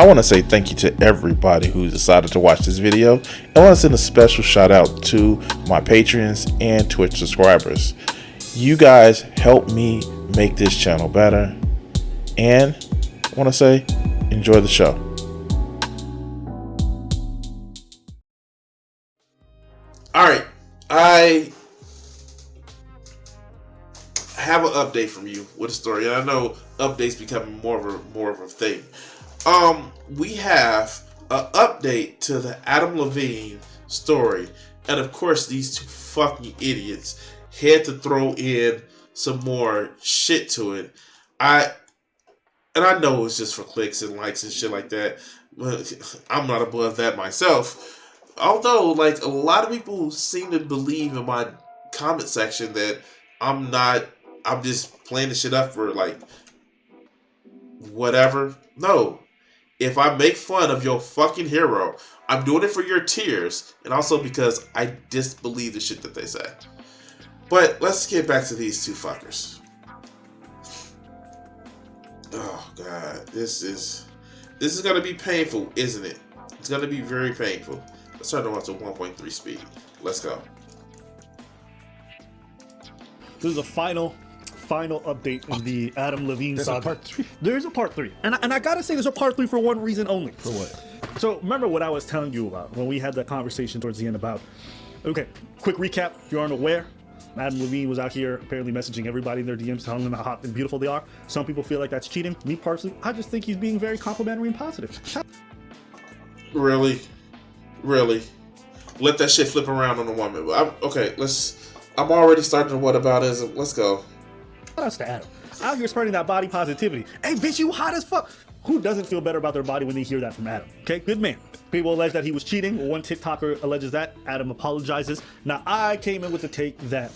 I want to say thank you to everybody who decided to watch this video. And I want to send a special shout out to my patrons and Twitch subscribers. You guys help me make this channel better. And I want to say, enjoy the show. Alright, I have an update from you with a story. And I know updates becoming more of a thing. We have an update to the Adam Levine story. And of course, these two fucking idiots had to throw in some more shit to it. I know it's just for clicks and likes and shit like that. But I'm not above that myself. Although, like, a lot of people seem to believe in my comment section that I'm just playing the shit up for, like, whatever. No. If I make fun of your fucking hero, I'm doing it for your tears, and also because I disbelieve the shit that they say. But let's get back to these two fuckers. Oh god, this is gonna be painful, isn't it? It's gonna be very painful. Let's turn it on to 1.3 speed. Let's go. This is a final update in the Adam Levine saga. Part 3. There's a part 3. And I gotta say there's a part 3 for one reason only. For what? So remember what I was telling you about when we had that conversation towards the end about, okay, quick recap, if you aren't aware, Adam Levine was out here apparently messaging everybody in their DMs, telling them how hot and beautiful they are. Some people feel like that's cheating. Me personally, I just think he's being very complimentary and positive. Really? Let that shit flip around on a woman. I'm already starting to whataboutism. Let's go. That's to Adam. Out here spreading that body positivity. Hey, bitch, you hot as fuck. Who doesn't feel better about their body when they hear that from Adam? Okay, good man. People allege that he was cheating. One TikToker alleges that. Adam apologizes. Now, I came in with the take that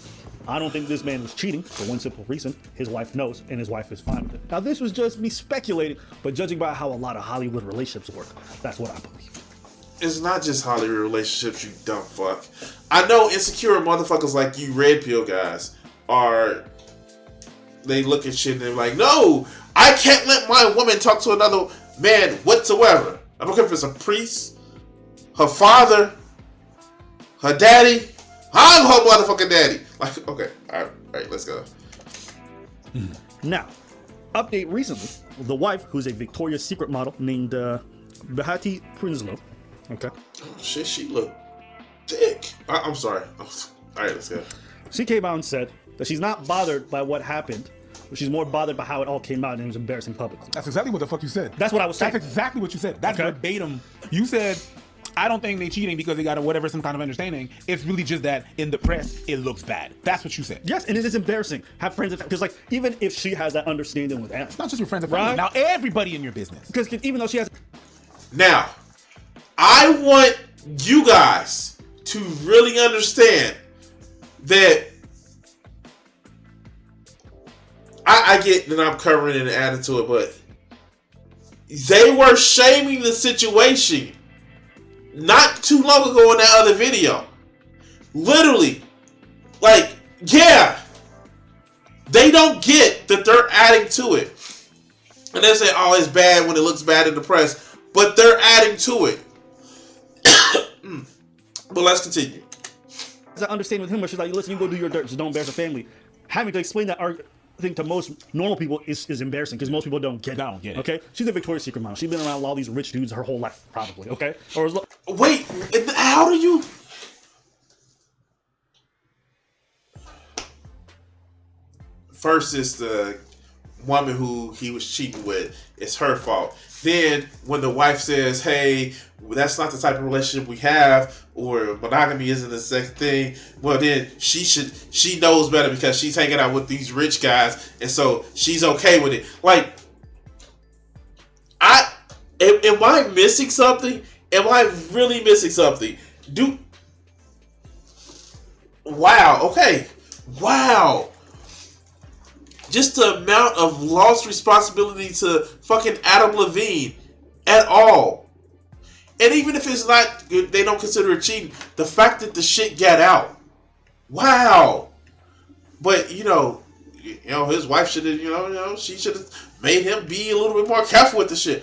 I don't think this man was cheating for one simple reason. His wife knows, and his wife is fine with it. Now, this was just me speculating, but judging by how a lot of Hollywood relationships work, that's what I believe. It's not just Hollywood relationships, you dumb fuck. I know insecure motherfuckers like you red pill guys they look at shit and they're like, no, I can't let my woman talk to another man whatsoever. I don't care if it's a priest, her father, her daddy. I'm her motherfucking daddy. Like, okay, all right, let's go. Now, update recently, the wife, who's a Victoria's Secret model named Behati Prinsloo, okay? Oh, shit, she look thick. I'm sorry. All right, let's go. She came out and said that she's not bothered by what happened, but she's more bothered by how it all came out and it was embarrassing publicly. That's exactly what the fuck you said. That's what I was saying. That's exactly what you said. That's okay. Verbatim. You said, I don't think they cheating because they got some kind of understanding. It's really just that in the press, it looks bad. That's what you said. Yes, and it is embarrassing. Have friends, because like, even if she has that understanding with Adam. It's not just your friends and family. Right? Now everybody in your business. Because even though she has... Now, I want you guys to really understand that I get that I'm covering it and adding to it, but they were shaming the situation not too long ago in that other video. Literally. Like, yeah. They don't get that they're adding to it. And they say, oh, it's bad when it looks bad in the press. But they're adding to it. But let's continue. I understand with him where she's like, listen, you go do your dirt, just don't embarrass the family. Having to explain that thing to most normal people is embarrassing because most people don't get it. Okay? She's a Victoria's Secret model. She's been around all these rich dudes her whole life, probably, okay? Or wait, how do you... First is the woman who he was cheating with. It's her fault. Then when the wife says, hey, that's not the type of relationship we have, or monogamy isn't the sex thing, well then she knows better because she's hanging out with these rich guys, and so she's okay with it. Like, am I missing something? Am I really missing something? Wow, okay. Wow. Just the amount of lost responsibility to fucking Adam Levine at all. And even if it's not good, they don't consider it cheating. The fact that the shit got out. Wow. But, his wife should have, she should have made him be a little bit more careful with the shit.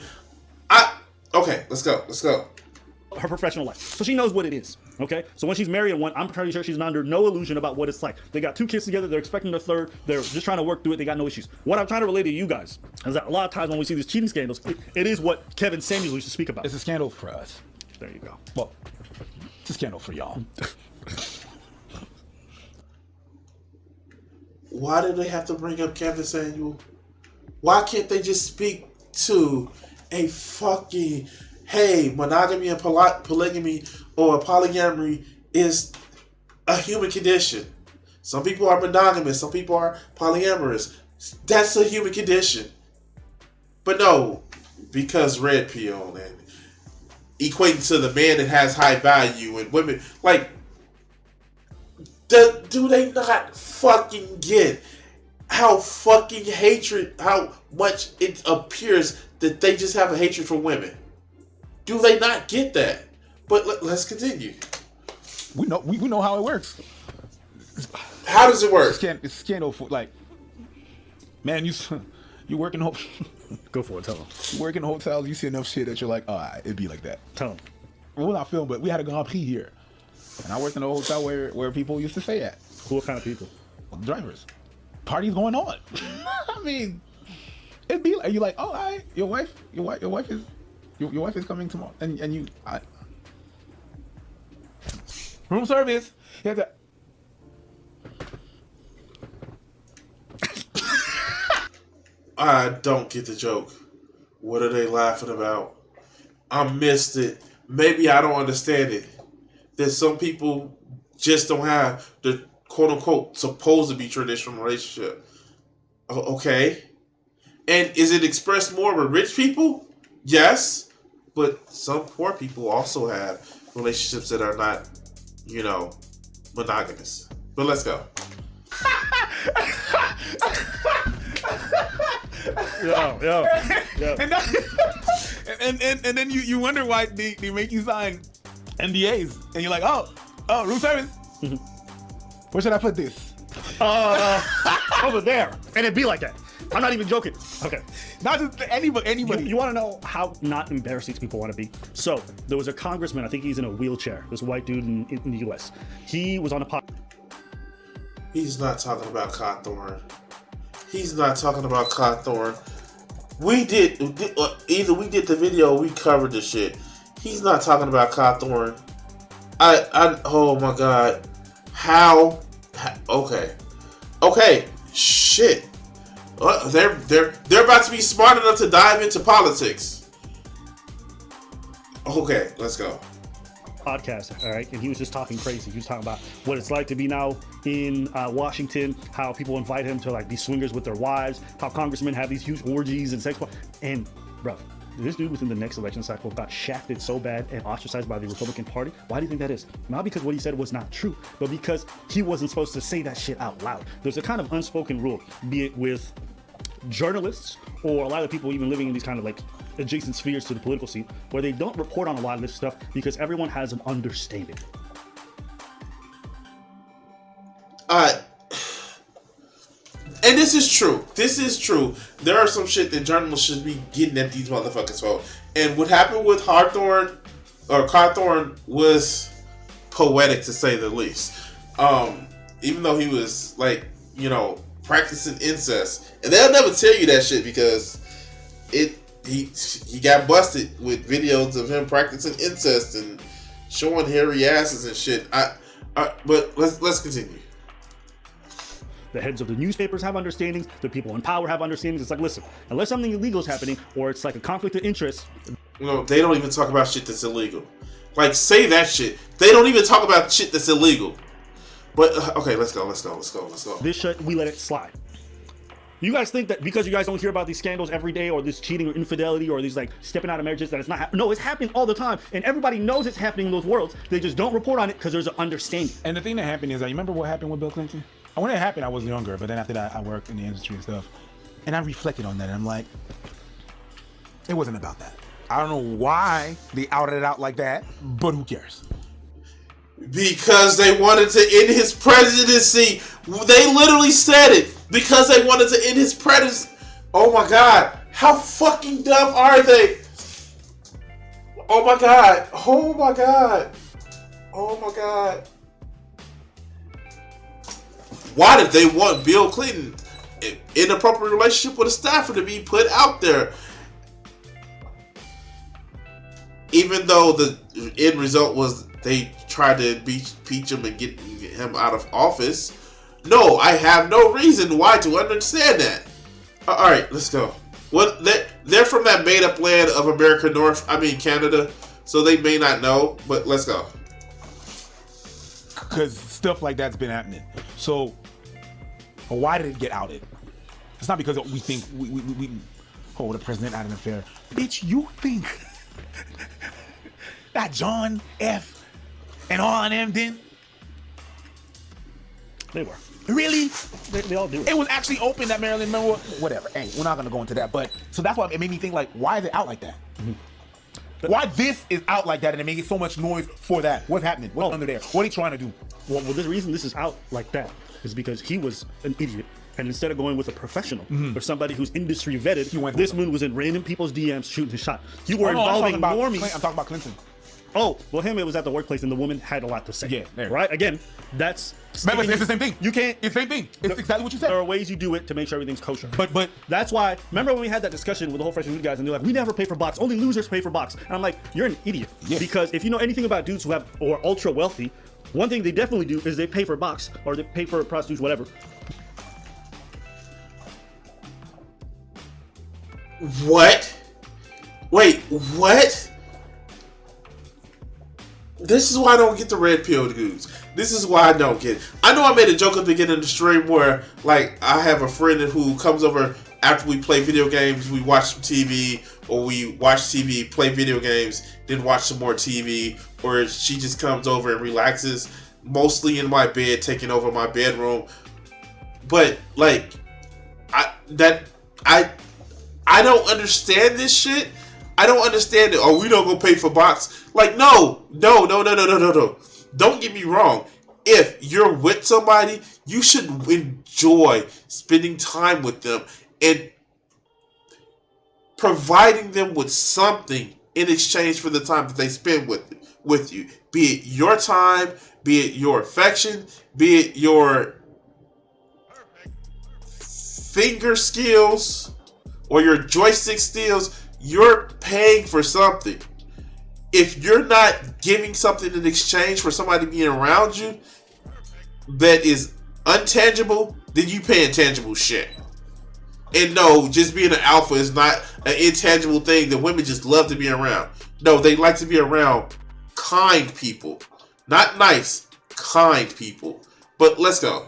Okay, let's go. Let's go. Her professional life. So she knows what it is. Okay? So when she's married and one, I'm pretty sure she's under no illusion about what it's like. They got 2 kids together, they're expecting a third, they're just trying to work through it, they got no issues. What I'm trying to relate to you guys is that a lot of times when we see these cheating scandals, it is what Kevin Samuels used to speak about. It's a scandal for us. There you go. Well, it's a scandal for y'all. Why do they have to bring up Kevin Samuel? Why can't they just speak to a fucking, hey, monogamy and polygamy or polyamory is a human condition. Some people are monogamous, some people are polyamorous. That's a human condition. But no, because red pill and equating to the man that has high value and women, like, do they not fucking get how fucking hatred, how much it appears that they just have a hatred for women? Do they not get that? But let's continue. We know how it works. How does it work? It's scandal for, like, man, you work in Go for it, tell them. you work in hotels, you see enough shit that you're like, it'd be like that. Tell them. Well, not film, but we had a Grand Prix here. And I worked in a hotel where people used to stay at. What kind of people? Drivers. Parties going on. I mean, it'd be like, you're like, oh, your wife is coming tomorrow, and you, room service. You have to. I don't get the joke. What are they laughing about? I missed it. Maybe I don't understand it. That some people just don't have the quote unquote supposed to be traditional relationship. Okay. And is it expressed more with rich people? Yes. But some poor people also have relationships that are not, monogamous. But let's go. Yo. And then you wonder why they make you sign NDAs, and you're like, oh, room service. Where should I put this? Over there. And it'd be like that. I'm not even joking. Okay. Not just anybody. You want to know how not embarrassing people want to be? So, there was a congressman, I think he's in a wheelchair, this white dude in the U.S. He was on a podcast. He's not talking about Cawthorn. He's not talking about Cawthorn. We did either we did the video or we covered the shit. He's not talking about Cawthorn. Oh my god. How? Okay. Shit. They're about to be smart enough to dive into politics. Okay, let's go. Podcast, all right, and he was just talking crazy. He was talking about what it's like to be now in Washington, how people invite him to like be swingers with their wives, how congressmen have these huge orgies and sex. And bro, this dude within the next election cycle got shafted so bad and ostracized by the Republican Party. Why do you think that is? Not because what he said was not true, but because he wasn't supposed to say that shit out loud. There's a kind of unspoken rule, be it with journalists or a lot of people even living in these kind of like adjacent spheres to the political scene, where they don't report on a lot of this stuff because everyone has an understanding. And this is true. There are some shit that journalists should be getting at these motherfuckers for. And what happened with Cawthorn was poetic to say the least. Even though he was like, practicing incest. And they'll never tell you that shit because he got busted with videos of him practicing incest and showing hairy asses and shit. But let's continue. The heads of the newspapers have understandings. The people in power have understandings. It's like, listen, unless something illegal is happening or it's like a conflict of interest. They don't even talk about shit that's illegal. Like, say that shit. They don't even talk about shit that's illegal. But, okay, let's go. This shit, we let it slide. You guys think that because you guys don't hear about these scandals every day or this cheating or infidelity or these like stepping out of marriages that it's not happening? No, it's happening all the time. And everybody knows it's happening in those worlds. They just don't report on it because there's an understanding. And the thing that happened is, you remember what happened with Bill Clinton? When it happened, I was younger, but then after that, I worked in the industry and stuff. And I reflected on that, and I'm like, it wasn't about that. I don't know why they outed it out like that, but who cares? Because they wanted to end his presidency. They literally said it. Because they wanted to end his presidency. Oh my God. How fucking dumb are they? Oh my God. Oh my God. Oh my God. Why did they want Bill Clinton inappropriate relationship with a staffer to be put out there? Even though the end result was they tried to impeach him and get him out of office. No, I have no reason why to understand that. All right, let's go. Well, they're from that made-up land of America North. I mean Canada, so they may not know. But let's go. Because stuff like that's been happening. So, why did it get outed? It's not because we think we the president had an affair. Bitch, you think that John F. and all of them didn't? They were. Really? They all do. It was actually open that Marilyn Monroe. Whatever. Hey, we're not gonna go into that. But so that's why it made me think like, why is it out like that? Mm-hmm. Why this is out like that and it making so much noise for that? What's happening? What's under there? What are you trying to do? Well, the reason this is out like that is because he was an idiot. And instead of going with a professional or somebody who's industry vetted, this moon was in random people's DMs shooting his shot. You were involving normies. I'm talking about Clinton. Oh, well, him, it was at the workplace, and the woman had a lot to say. Yeah, there. Right? Again, that's... Remember, it's the same thing. You can't... It's the same thing. It's exactly what you said. There are ways you do it to make sure everything kosher. But that's why... Remember when we had that discussion with the whole freshman food guys, and they're like, we never pay for box. Only losers pay for box. And I'm like, you're an idiot. Yeah. Because if you know anything about dudes who have... or ultra wealthy, one thing they definitely do is they pay for box, or they pay for prostitutes, whatever. What? Wait, what? This is why I don't get the red pill dudes. This is why I don't get it. I know I made a joke at the beginning of the stream where, like, I have a friend who comes over after we play video games, we watch some TV, or we watch TV, play video games, then watch some more TV, or she just comes over and relaxes, mostly in my bed, taking over my bedroom. But, like, I don't understand this shit. I don't understand it. Oh, we don't go pay for box. Like, no. Don't get me wrong. If you're with somebody, you should enjoy spending time with them and providing them with something in exchange for the time that they spend with you. Be it your time, be it your affection, be it your finger skills or your joystick skills. You're paying for something. If you're not giving something in exchange for somebody being around you that is untangible, then you pay intangible shit. And no, just being an alpha is not an intangible thing that women just love to be around. No, they like to be around kind people. Not nice, kind people. But let's go.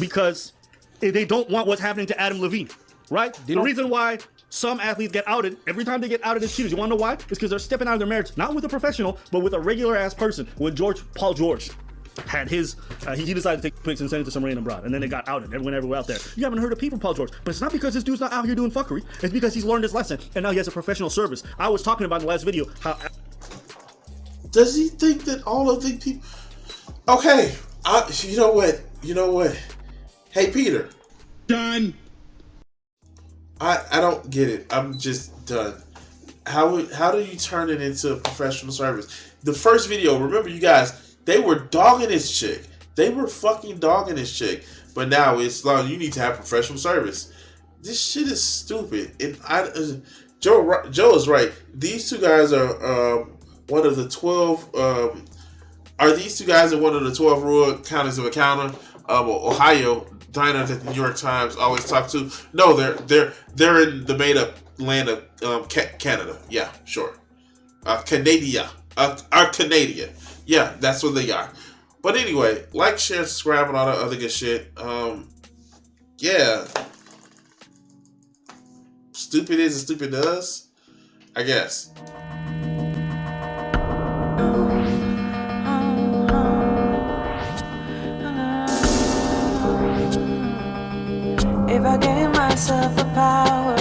Because they don't want what's happening to Adam Levine, right? The reason why some athletes get outed, every time they get outed as cheaters, you want to know why? It's because they're stepping out of their marriage, not with a professional, but with a regular ass person. When Paul George had his, he decided to take pics and send it to some random broad, and then it got outed. Everyone everywhere out there. You haven't heard a peep from Paul George, but it's not because this dude's not out here doing fuckery. It's because he's learned his lesson, and now he has a professional service. I was talking about in the last video how... Does he think that all of the people... Okay, you know what? Hey, Peter. Done. I don't get it. I'm just done. How do you turn it into a professional service? The first video, remember you guys, they were dogging this chick. They were fucking dogging this chick. But now it's like, you need to have professional service. This shit is stupid. And Joe is right. These two guys are one of the 12. Are these two guys in one of the 12 rural counties of Ohio? Dinah that the New York Times always talk to. No, they're in the made up land of Canada. Yeah, sure. Canada. Canada. Yeah, that's what they are. But anyway, like, share, subscribe, and all that other good shit. Yeah. Stupid is and stupid does, I guess. If I gave myself the power